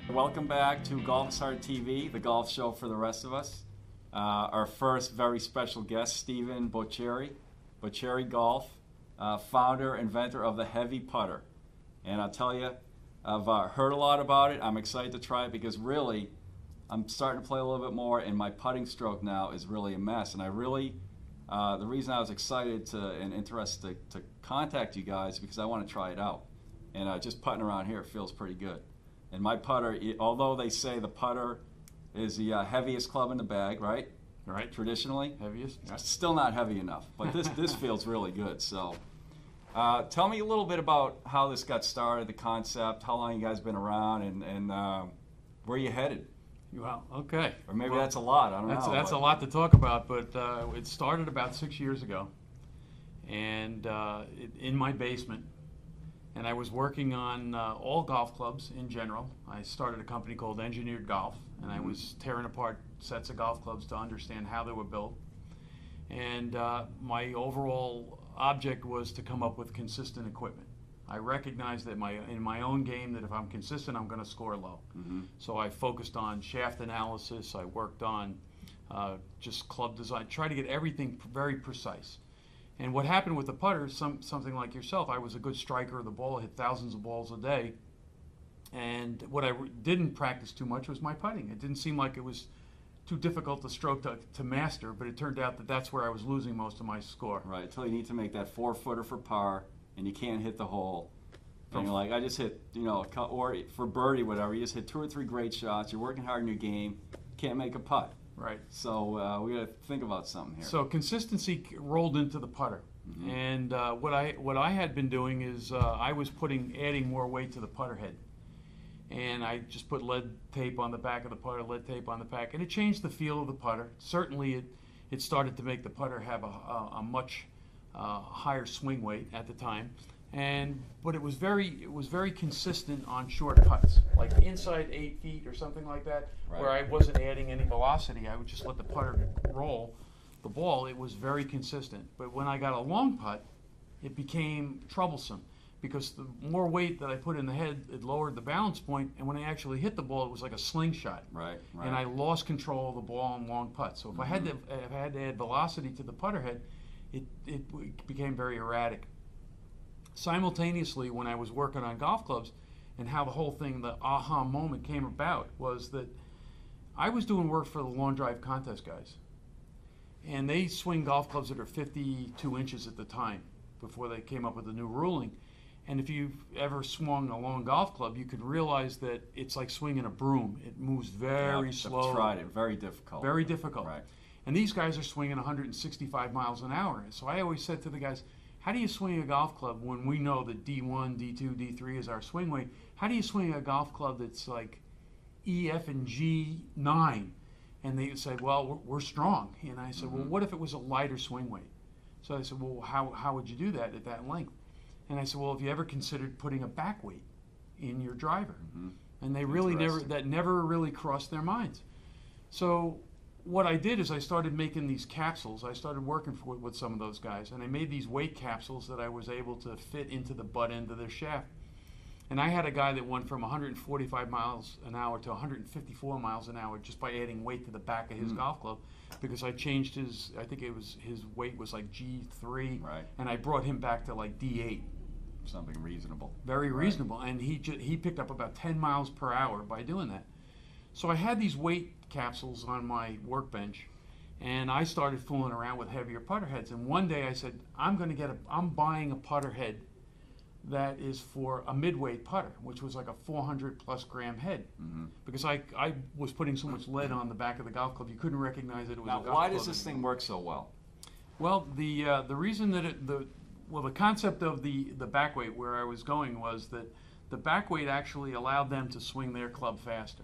Welcome back to Golf is Hard TV, the golf show for the rest of us. Our first very special guest, Stephen Bocherry, Bocherry Golf, founder, inventor of the Heavy Putter. And I'll tell you, I've heard a lot about it. I'm excited to try it because really, I'm starting to play a little bit more, and my putting stroke now is really a mess. And I really, the reason I was excited and interested to contact you guys is because I want to try it out. And just putting around here feels pretty good. And my putter, although they say the putter is the heaviest club in the bag, right? Right. Traditionally. Heaviest? It's still not heavy enough, but this feels really good. So tell me a little bit about how this got started, the concept, how long you guys been around, and where you headed. Well, okay. Or maybe that's a lot, I don't know. That's a lot to talk about, but it started about 6 years ago, and in my basement. And I was working on all golf clubs in general. I started a company called Engineered Golf, and I was tearing apart sets of golf clubs to understand how they were built. And my overall object was to come up with consistent equipment. I recognized that in my own game that if I'm consistent, I'm going to score low. So I focused on shaft analysis. I worked on just club design, try to get everything very precise. And what happened with the putter, something like yourself, I was a good striker of the ball, I hit thousands of balls a day. And what I didn't practice too much was my putting. It didn't seem like it was too difficult to stroke to master, but it turned out that that's where I was losing most of my score. Right, until you need to make that 4-footer for par, and you can't hit the hole. And you're like, I just hit, or for birdie, whatever, you just hit 2 or 3 great shots, you're working hard in your game, can't make a putt. Right. So we got to think about something here. So consistency rolled into the putter, and what I had been doing is I was adding more weight to the putter head, and I just put lead tape on the back of the putter, lead tape on the back, and it changed the feel of the putter. Certainly, it started to make the putter have a much higher swing weight at the time. But it was very consistent on short putts, like inside 8 feet or something like that, right, where I wasn't adding any velocity. I would just let the putter roll the ball. It was very consistent. But when I got a long putt, it became troublesome because the more weight that I put in the head, it lowered the balance point, and when I actually hit the ball, it was like a slingshot. Right. And I lost control of the ball on long putts. So if I had to add velocity to the putter head, it became very erratic. Simultaneously, when I was working on golf clubs, and how the whole thing, the aha moment came about, was that I was doing work for the Long Drive Contest guys. And they swing golf clubs that are 52 inches at the time, before they came up with the new ruling. And if you've ever swung a long golf club, you could realize that it's like swinging a broom. It moves very slow. I've tried it. Very difficult. Very difficult. Right. And these guys are swinging 165 miles an hour. So I always said to the guys, how do you swing a golf club when we know that D1, D2, D3 is our swing weight? How do you swing a golf club that's like E, F, and G 9? And they said, well, we're strong. And I said, well, what if it was a lighter swing weight? So I said, well, how would you do that at that length? And I said, well, have you ever considered putting a back weight in your driver? And they really never really crossed their minds. So what I did is I started making these capsules. I started working with some of those guys, and I made these weight capsules that I was able to fit into the butt end of their shaft. And I had a guy that went from 145 miles an hour to 154 miles an hour just by adding weight to the back of his golf club, because I changed his weight was like G3, right, and I brought him back to like D8. Something reasonable. Very reasonable, and he picked up about 10 miles per hour by doing that. So I had these weight capsules on my workbench, and I started fooling around with heavier putter heads. And one day I said, I'm buying a putter head that is for a midweight putter, which was like a 400+ gram head, because I was putting so much lead on the back of the golf club, you couldn't recognize it was a golf club. Now, why does this thing work so well? Well, the reason that the concept of the back weight, where I was going, was that the back weight actually allowed them to swing their club faster.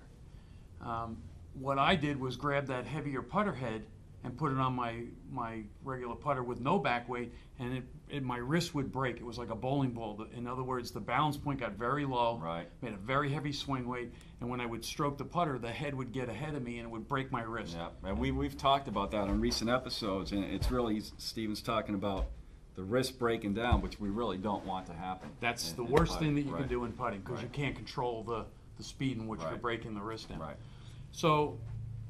What I did was grab that heavier putter head and put it on my regular putter with no back weight, and my wrist would break. It was like a bowling ball. In other words, the balance point got very low, made a very heavy swing weight, and when I would stroke the putter, the head would get ahead of me and it would break my wrist. Yeah, and we've talked about that on recent episodes, and it's really, Stephen's talking about the wrist breaking down, which we really don't want to happen. That's the worst thing that you can do in putting, because you can't control the speed in which Right. you're breaking the wrist down. Right. So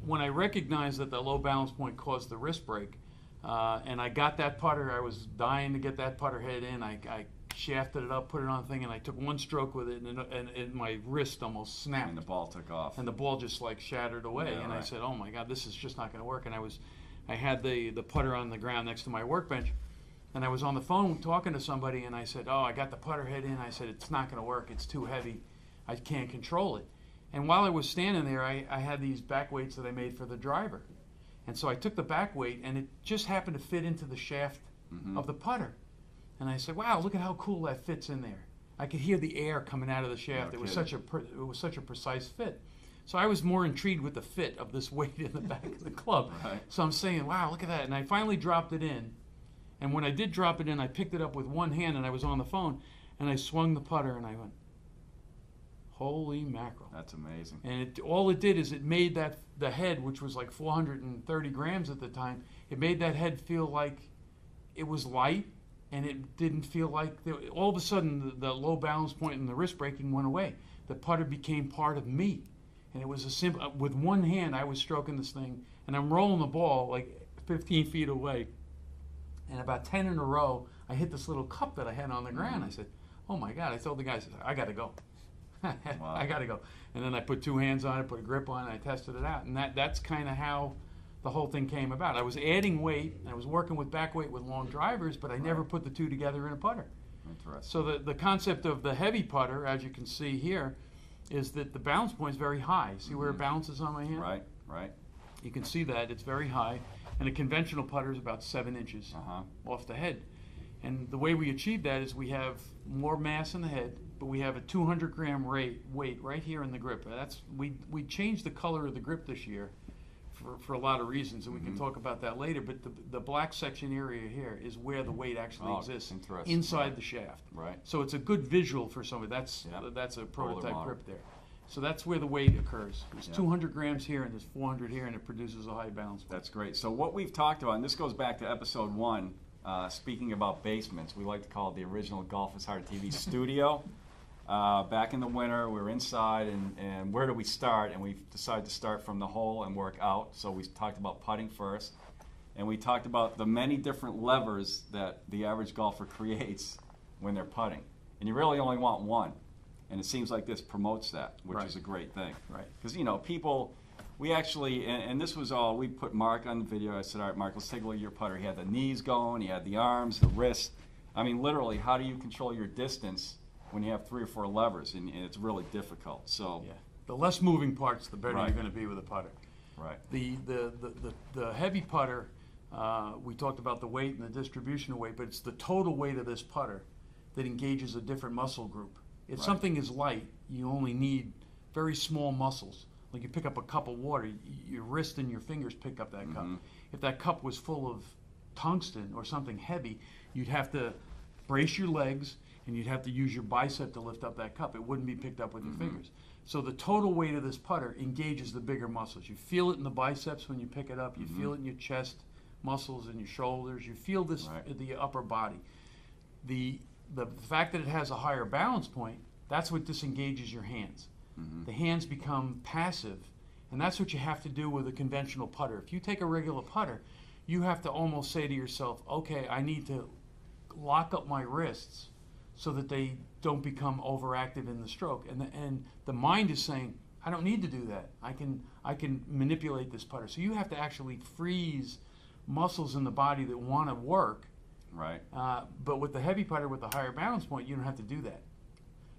when I recognized that the low balance point caused the wrist break, and I got that putter, I was dying to get that putter head in. I shafted it up, put it on the thing, and I took one stroke with it, and my wrist almost snapped. And the ball took off. And the ball just like shattered away. Yeah, and I right. said, "Oh my God, this is just not going to work." And I had the putter on the ground next to my workbench, and I was on the phone talking to somebody, and I said, "Oh, I got the putter head in." I said, "It's not going to work. It's too heavy. I can't control it." And while I was standing there, I had these back weights that I made for the driver, and so I took the back weight, and it just happened to fit into the shaft of the putter. And I said, "Wow, look at how cool that fits in there." I could hear the air coming out of the shaft. No It was kidding. such a precise fit. So I was more intrigued with the fit of this weight in the back of the club. Right. So I'm saying, "Wow, look at that." And I finally dropped it in. And when I did drop it in, I picked it up with one hand, and I was on the phone, and I swung the putter, and I went, "Holy mackerel." That's amazing. And all it did is it made the head, which was like 430 grams at the time, it made that head feel like it was light, and it didn't feel like, all of a sudden the low balance point and the wrist breaking went away. The putter became part of me. And it was a simple, with one hand I was stroking this thing, and I'm rolling the ball like 15 feet away. And about 10 in a row, I hit this little cup that I had on the ground. I said, "Oh my God," I told the guys, "I got to go." Wow. I got to go. And then I put two hands on it, put a grip on it, I tested it out. And that's kind of how the whole thing came about. I was adding weight, I was working with back weight with long drivers, but I never put the two together in a putter. Interesting. So the concept of the heavy putter, as you can see here, is that the balance point is very high. See where it bounces on my hand? Right, right. You can see that. It's very high. And a conventional putter is about 7 inches Uh-huh. off the head. And the way we achieve that is we have more mass in the head, but we have a 200-gram weight right here in the grip. We changed the color of the grip this year for a lot of reasons, and we can talk about that later. But the black section area here is where the weight actually exists, interesting. inside Right. the shaft. Right. So it's a good visual for somebody. That's a prototype model. grip there. So that's where the weight occurs. There's Yeah. 200 grams here and there's 400 here, and it produces a high balance. That's great. So what we've talked about, and this goes back to episode 1, speaking about basements, we like to call it the original Golf is Hard TV studio. Back in the winter, we were inside, and where do we start? And we decided to start from the hole and work out. So we talked about putting first, and we talked about the many different levers that the average golfer creates when they're putting. And you really only want one. And it seems like this promotes that, which Right. is a great thing. Right. Because, people, we actually, and this was all, we put Mark on the video. I said, "All right, Mark, let's take a look at your putter." He had the knees going, he had the arms, the wrist. I mean, literally, how do you control your distance when you have 3 or 4 levers? And it's really difficult. So, Yeah. The less moving parts, the better Right. you're going to be with a putter. right. The heavy putter, we talked about the weight and the distribution of weight, but it's the total weight of this putter that engages a different muscle group. If Right. something is light, you only need very small muscles. Like you pick up a cup of water, your wrist and your fingers pick up that cup. If that cup was full of tungsten or something heavy, you'd have to brace your legs and you'd have to use your bicep to lift up that cup. It wouldn't be picked up with your fingers. So the total weight of this putter engages the bigger muscles. You feel it in the biceps when you pick it up. You feel it in your chest muscles and your shoulders. You feel this Right. in the upper body. The fact that it has a higher balance point, that's what disengages your hands. The hands become passive, and that's what you have to do with a conventional putter. If you take a regular putter, you have to almost say to yourself, "Okay, I need to lock up my wrists so that they don't become overactive in the stroke." And the mind is saying, "I don't need to do that. I can manipulate this putter." So you have to actually freeze muscles in the body that want to work. Right. But with the heavy putter with the higher balance point, you don't have to do that.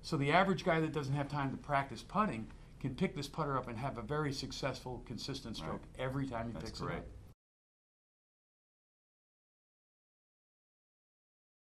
So the average guy that doesn't have time to practice putting can pick this putter up and have a very successful, consistent stroke every time he That's picks it great. up.